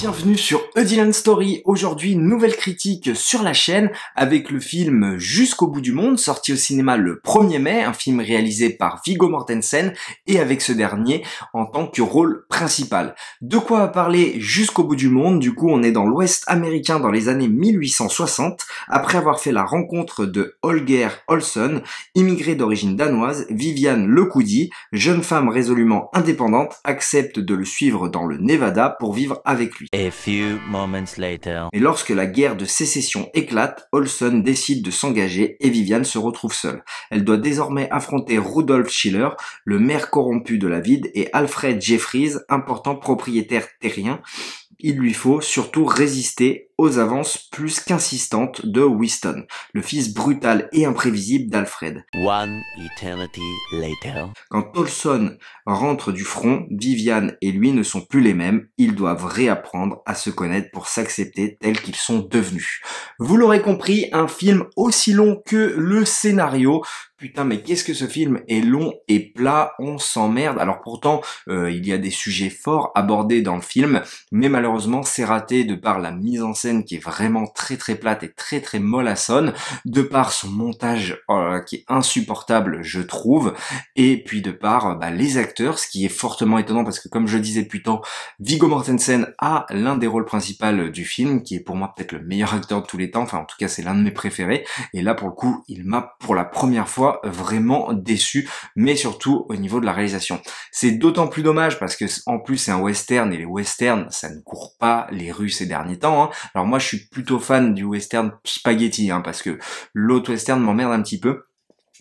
Bienvenue sur A Dylan Story. Aujourd'hui, nouvelle critique sur la chaîne avec le film Jusqu'au bout du monde, sorti au cinéma le 1er mai, un film réalisé par Viggo Mortensen et avec ce dernier en tant que rôle principal. De quoi va parler Jusqu'au bout du monde? Du coup, on est dans l'Ouest américain dans les années 1860. Après avoir fait la rencontre de Holger Olsen, immigrée d'origine danoise, Viviane Lecoudi, jeune femme résolument indépendante, accepte de le suivre dans le Nevada pour vivre avec lui. A few moments later. Et lorsque la guerre de sécession éclate, Olsen décide de s'engager et Viviane se retrouve seule. Elle doit désormais affronter Rudolf Schiller, le maire corrompu de la ville, et Alfred Jeffries, important propriétaire terrien. Il lui faut surtout résister aux avances plus qu'insistantes de Winston, le fils brutal et imprévisible d'Alfred. One eternity later. Quand Olsen rentre du front, Viviane et lui ne sont plus les mêmes, ils doivent réapprendre à se connaître pour s'accepter tels qu'ils sont devenus. Vous l'aurez compris, un film aussi long que le scénario. Putain, mais qu'est-ce que ce film est long et plat, on s'emmerde. Alors pourtant, il y a des sujets forts abordés dans le film, mais malheureusement, c'est raté de par la mise en scène qui est vraiment très très plate et très très mollassonne, de par son montage qui est insupportable, je trouve, et puis de par les acteurs, ce qui est fortement étonnant parce que comme je le disais plus tôt, Viggo Mortensen a l'un des rôles principaux du film, qui est pour moi peut-être le meilleur acteur de tous les temps, enfin en tout cas c'est l'un de mes préférés, et là pour le coup, il m'a pour la première fois vraiment déçu, mais surtout au niveau de la réalisation. C'est d'autant plus dommage parce que en plus c'est un western, et les westerns ça ne court pas les rues ces derniers temps. Alors moi je suis plutôt fan du western spaghetti, parce que l'autre western m'emmerde un petit peu.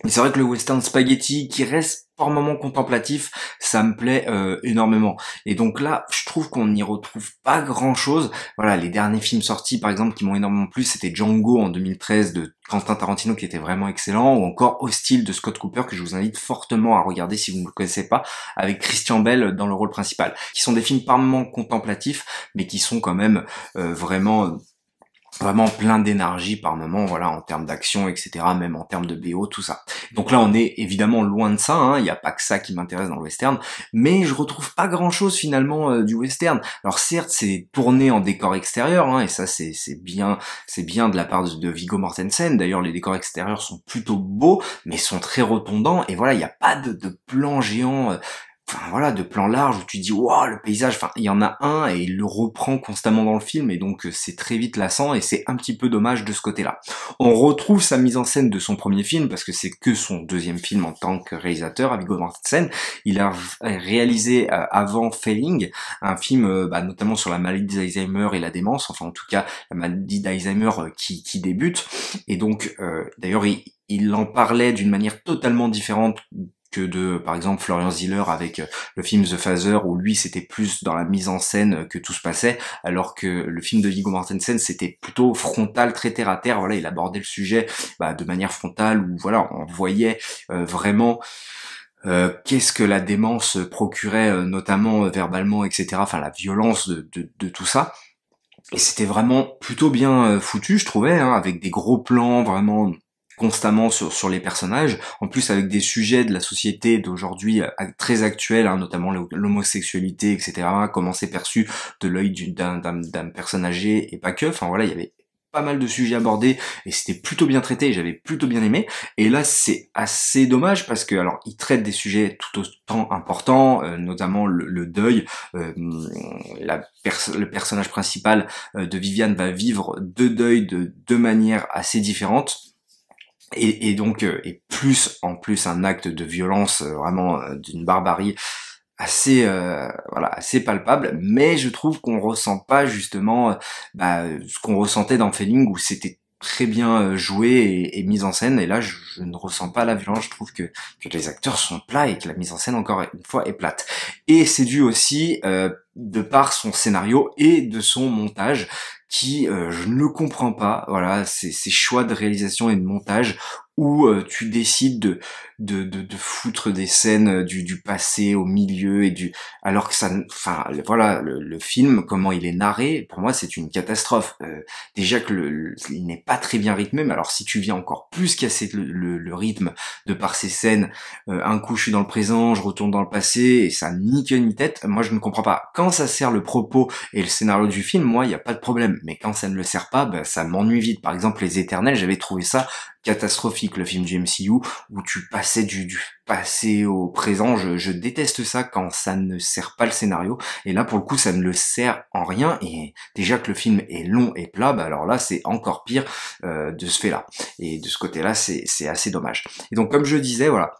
Mais c'est vrai que le western spaghetti qui reste par moments contemplatif, ça me plaît énormément. Et donc là, je trouve qu'on n'y retrouve pas grand-chose. Voilà, les derniers films sortis, par exemple, qui m'ont énormément plu, c'était Django en 2013 de Quentin Tarantino, qui était vraiment excellent, ou encore Hostile de Scott Cooper, que je vous invite fortement à regarder si vous ne le connaissez pas, avec Christian Bale dans le rôle principal, qui sont des films par moments contemplatifs, mais qui sont quand même vraiment plein d'énergie par moment, voilà, en termes d'action, etc., même en termes de BO, tout ça. Donc là, on est évidemment loin de ça, il n'y a pas que ça qui m'intéresse dans le western, mais je retrouve pas grand-chose finalement du western. Alors certes, c'est tourné en décor extérieur, et ça c'est bien de la part de Viggo Mortensen. D'ailleurs, les décors extérieurs sont plutôt beaux, mais sont très rotondants, et voilà, il n'y a pas de plan géant. Enfin voilà, de plan large où tu dis waouh, le paysage, il y en a un et il le reprend constamment dans le film, et donc c'est très vite lassant et c'est un petit peu dommage de ce côté-là. On retrouve sa mise en scène de son premier film parce que c'est que son deuxième film en tant que réalisateur, Viggo Mortensen. Il a réalisé avant Failing un film notamment sur la maladie d'Alzheimer et la démence, enfin en tout cas la maladie d'Alzheimer qui débute, et donc d'ailleurs il en parlait d'une manière totalement différente que de, par exemple, Florian Ziller avec le film The Father, où lui c'était plus dans la mise en scène que tout se passait, alors que le film de Viggo Mortensen c'était plutôt frontal, très terre à terre. Voilà, il abordait le sujet de manière frontale, où voilà, on voyait vraiment qu'est-ce que la démence procurait, notamment verbalement, etc. Enfin, la violence de tout ça. Et c'était vraiment plutôt bien foutu, je trouvais, avec des gros plans vraiment constamment sur les personnages, en plus avec des sujets de la société d'aujourd'hui très actuels, notamment l'homosexualité, etc., comment c'est perçu de l'œil d'un personne âgé, et pas que, enfin voilà, il y avait pas mal de sujets abordés, et c'était plutôt bien traité, et j'avais plutôt bien aimé. Et là, c'est assez dommage, parce que, alors, il traite des sujets tout autant importants, notamment le deuil. Le personnage principal de Viviane va vivre deux deuils de deux manières assez différentes, et donc et plus en plus un acte de violence vraiment d'une barbarie assez assez palpable, mais je trouve qu'on ressent pas justement ce qu'on ressentait dans Failing, où c'était très bien joué et mis en scène, et là je ne ressens pas la violence. Je trouve que les acteurs sont plats et que la mise en scène encore une fois est plate, et c'est dû aussi de par son scénario et de son montage qui je ne le comprends pas. Voilà, ces choix de réalisation et de montage où tu décides de foutre des scènes du passé au milieu alors que ça, enfin voilà, le film, comment il est narré, pour moi c'est une catastrophe. Déjà que il n'est pas très bien rythmé, mais alors si tu viens encore plus casser le rythme de par ces scènes, un coup je suis dans le présent, je retourne dans le passé, et ça ni queue ni tête, moi je ne comprends pas. Quand ça sert le propos et le scénario du film, moi il y a pas de problème, mais quand ça ne le sert pas, ben, ça m'ennuie vite. Par exemple Les Éternels, j'avais trouvé ça catastrophique, le film du MCU, où tu passais du passé au présent. Je déteste ça quand ça ne sert pas le scénario, et là pour le coup ça ne le sert en rien, et déjà que le film est long et plat, bah alors là c'est encore pire de ce fait-là, et de ce côté-là c'est assez dommage. Et donc comme je disais, voilà,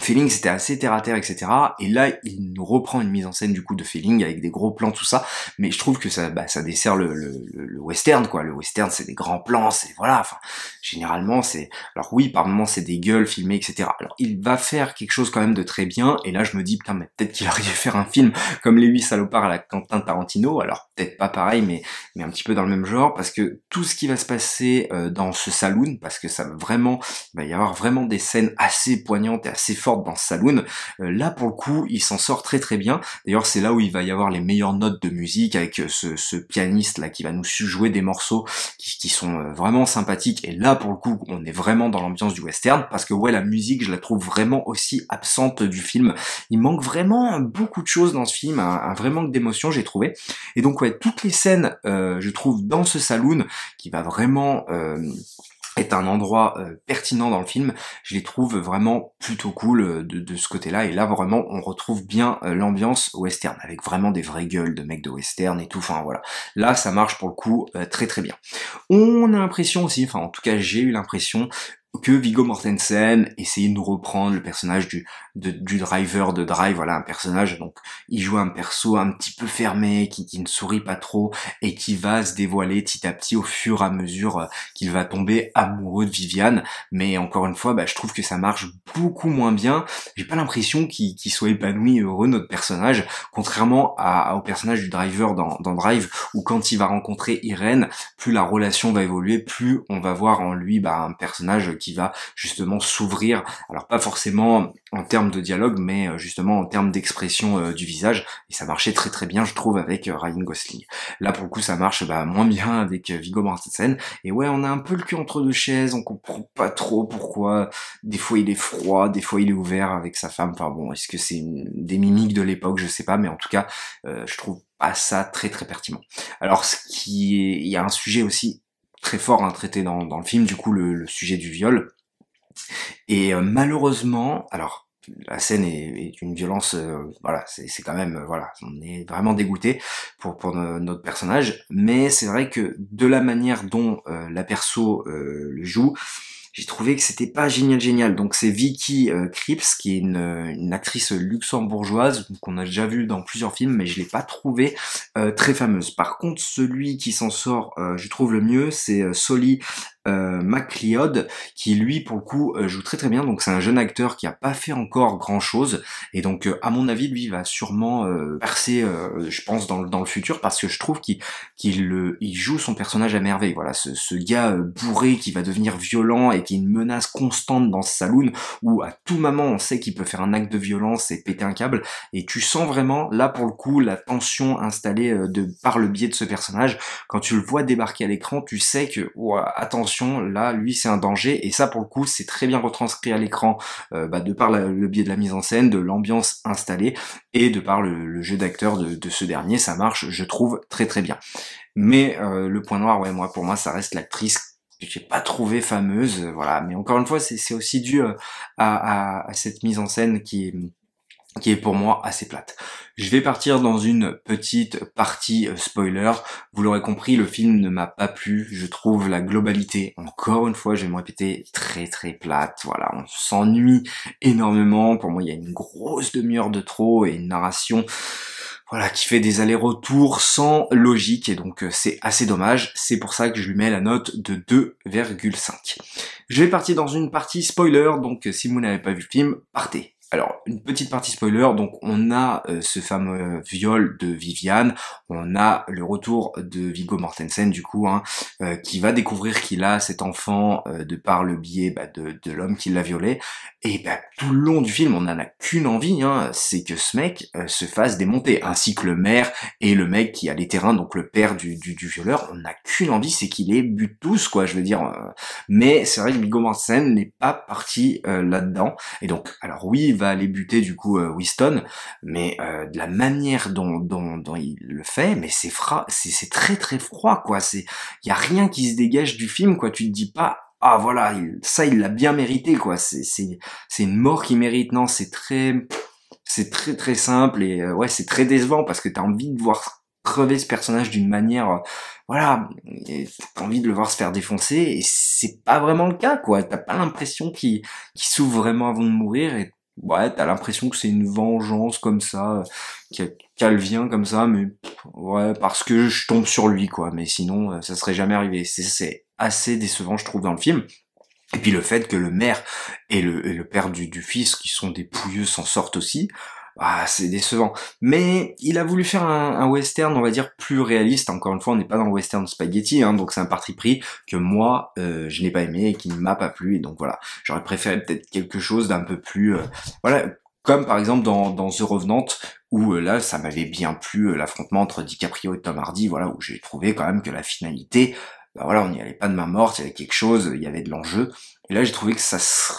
Feeling c'était assez terre à terre, etc. Et là il nous reprend une mise en scène du coup de Feeling avec des gros plans, tout ça, mais je trouve que ça dessert le western, quoi. Le western c'est des grands plans, c'est voilà, enfin généralement c'est, alors oui par moments c'est des gueules filmées, etc. Alors il va faire quelque chose quand même de très bien, et là je me dis putain, mais peut-être qu'il aurait dû faire un film comme Les 8 salopards à la Quentin Tarantino, alors peut-être pas pareil, mais un petit peu dans le même genre, parce que tout ce qui va se passer dans ce saloon, parce que ça va vraiment, il va y avoir vraiment des scènes assez poignantes et assez forte dans ce saloon, là pour le coup il s'en sort très très bien. D'ailleurs c'est là où il va y avoir les meilleures notes de musique, avec ce pianiste là qui va nous jouer des morceaux qui sont vraiment sympathiques, et là pour le coup on est vraiment dans l'ambiance du western, parce que ouais, la musique je la trouve vraiment aussi absente du film. Il manque vraiment beaucoup de choses dans ce film, un vrai manque d'émotion j'ai trouvé. Et donc ouais, toutes les scènes je trouve dans ce saloon, qui va vraiment est un endroit pertinent dans le film, je les trouve vraiment plutôt cool de ce côté-là, et là vraiment on retrouve bien l'ambiance western, avec vraiment des vraies gueules de mecs de western et tout, enfin voilà. Là ça marche pour le coup très très bien. On a l'impression aussi, enfin en tout cas j'ai eu l'impression que Viggo Mortensen essayait de nous reprendre le personnage du driver de Drive, voilà, un personnage, donc il joue un perso un petit peu fermé, qui ne sourit pas trop, et qui va se dévoiler petit à petit au fur et à mesure qu'il va tomber amoureux de Viviane. Mais encore une fois, je trouve que ça marche beaucoup moins bien. J'ai pas l'impression qu'il soit épanoui et heureux, notre personnage, contrairement au personnage du driver dans Drive, où quand il va rencontrer Irène, plus la relation va évoluer, plus on va voir en lui un personnage qui va justement s'ouvrir, alors pas forcément en termes de dialogue, mais justement en termes d'expression du visage, et ça marchait très très bien je trouve avec Ryan Gosling. Là pour le coup ça marche moins bien avec Viggo Mortensen, et ouais, on a un peu le cul entre deux chaises, on comprend pas trop pourquoi, des fois il est froid, des fois il est ouvert avec sa femme, enfin bon, est-ce que c'est des mimiques de l'époque, je sais pas, mais en tout cas je trouve pas ça très très pertinent. Alors il y a un sujet aussi très fort traité dans le film, du coup le sujet du viol, et malheureusement, alors la scène est une violence, voilà, c'est quand même, voilà, on est vraiment dégoûté pour notre personnage, mais c'est vrai que de la manière dont la perso le joue, j'ai trouvé que c'était pas génial. Donc c'est Vicky Krieps, qui est une actrice luxembourgeoise qu'on a déjà vue dans plusieurs films, mais je l'ai pas trouvée très fameuse. Par contre, celui qui s'en sort, je trouve le mieux, c'est Solly McLeod, qui lui pour le coup joue très très bien. Donc c'est un jeune acteur qui a pas fait encore grand chose, et donc à mon avis lui va sûrement percer, je pense dans le futur, parce que je trouve qu'il joue son personnage à merveille. Voilà, ce gars bourré qui va devenir violent et qui est une menace constante dans ce saloon, où à tout moment on sait qu'il peut faire un acte de violence et péter un câble, et tu sens vraiment là pour le coup la tension installée par le biais de ce personnage. Quand tu le vois débarquer à l'écran, tu sais que attention, là lui c'est un danger, et ça pour le coup c'est très bien retranscrit à l'écran de par le biais de la mise en scène, de l'ambiance installée, et de par le jeu d'acteur de ce dernier. Ça marche, je trouve, très très bien. Mais le point noir, ouais, pour moi ça reste l'actrice que j'ai pas trouvé fameuse, voilà. Mais encore une fois c'est aussi dû à cette mise en scène qui est pour moi assez plate. Je vais partir dans une petite partie spoiler. Vous l'aurez compris, le film ne m'a pas plu. Je trouve la globalité, encore une fois, je vais me répéter, très très plate. Voilà, on s'ennuie énormément. Pour moi, il y a une grosse demi-heure de trop, et une narration, voilà, qui fait des allers-retours sans logique, et donc c'est assez dommage. C'est pour ça que je lui mets la note de 2,5. Je vais partir dans une partie spoiler, donc si vous n'avez pas vu le film, partez. Alors, une petite partie spoiler, donc on a ce fameux viol de Viviane, on a le retour de Viggo Mortensen du coup, hein, qui va découvrir qu'il a cet enfant de par le biais de l'homme qui l'a violé, et tout le long du film on n'en a qu'une envie, hein, c'est que ce mec se fasse démonter, ainsi que le maire et le mec qui a les terrains, donc le père du violeur, on n'a qu'une envie, c'est qu'il les bute tous, quoi, je veux dire, mais c'est vrai que Viggo Mortensen n'est pas parti là-dedans, et donc, alors oui, il va aller buter du coup Winston, mais de la manière dont il le fait, mais c'est très très froid, quoi. Il y a rien qui se dégage du film, quoi. Tu te dis pas ah voilà, il l'a bien mérité, quoi. C'est une mort qu'il mérite. Non, c'est très très simple et ouais, c'est très décevant parce que t'as envie de voir crever ce personnage d'une manière voilà, et t'as envie de le voir se faire défoncer et c'est pas vraiment le cas, quoi. T'as pas l'impression qu'il souffre vraiment avant de mourir et ouais, t'as l'impression que c'est une vengeance comme ça, qu'elle vient comme ça, mais ouais, parce que je tombe sur lui, quoi. Mais sinon, ça serait jamais arrivé. C'est assez décevant, je trouve, dans le film. Et puis le fait que le maire et le père du fils, qui sont des pouilleux, s'en sortent aussi, ah, c'est décevant. Mais il a voulu faire un western, on va dire, plus réaliste. Encore une fois, on n'est pas dans le western spaghetti, hein, donc c'est un parti pris que moi, je n'ai pas aimé et qui ne m'a pas plu. Et donc voilà, j'aurais préféré peut-être quelque chose d'un peu plus... voilà, comme par exemple dans The Revenant, où là, ça m'avait bien plu, l'affrontement entre DiCaprio et Tom Hardy, voilà, où j'ai trouvé quand même que la finalité... Bah voilà, on n'y allait pas de main morte, il y avait quelque chose, il y avait de l'enjeu. Et là, j'ai trouvé que ça se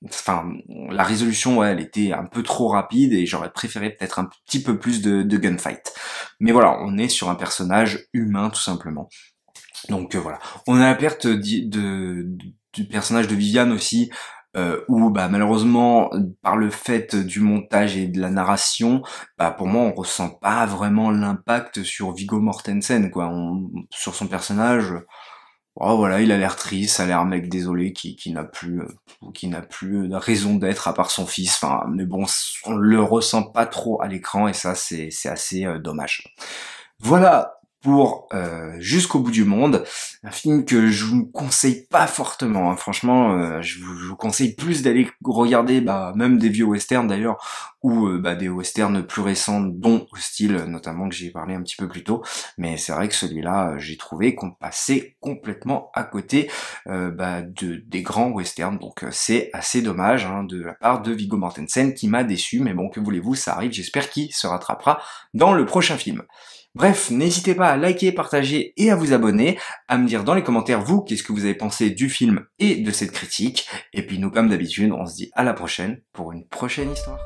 enfin, la résolution, ouais, elle était un peu trop rapide et j'aurais préféré peut-être un petit peu plus de gunfight. Mais voilà, on est sur un personnage humain, tout simplement. Donc voilà. On a la perte du personnage de Viviane aussi, où malheureusement, par le fait du montage et de la narration, pour moi on ressent pas vraiment l'impact sur Viggo Mortensen, quoi. Sur son personnage, oh voilà, il a l'air triste, ça a l'air un mec désolé qui n'a plus de raison d'être à part son fils. Enfin, mais bon, on le ressent pas trop à l'écran et ça c'est assez dommage. Voilà pour Jusqu'au bout du monde, un film que je vous conseille pas fortement, hein. Franchement, je vous conseille plus d'aller regarder même des vieux westerns d'ailleurs, ou des westerns plus récents, dont Hostile notamment, que j'ai parlé un petit peu plus tôt, mais c'est vrai que celui-là, j'ai trouvé qu'on passait complètement à côté des grands westerns, donc c'est assez dommage, hein, de la part de Viggo Mortensen qui m'a déçu, mais bon, que voulez-vous, ça arrive, j'espère qu'il se rattrapera dans le prochain film. Bref, n'hésitez pas à liker, partager et à vous abonner, à me dire dans les commentaires, vous, qu'est-ce que vous avez pensé du film et de cette critique. Et puis nous, comme d'habitude, on se dit à la prochaine pour une prochaine histoire.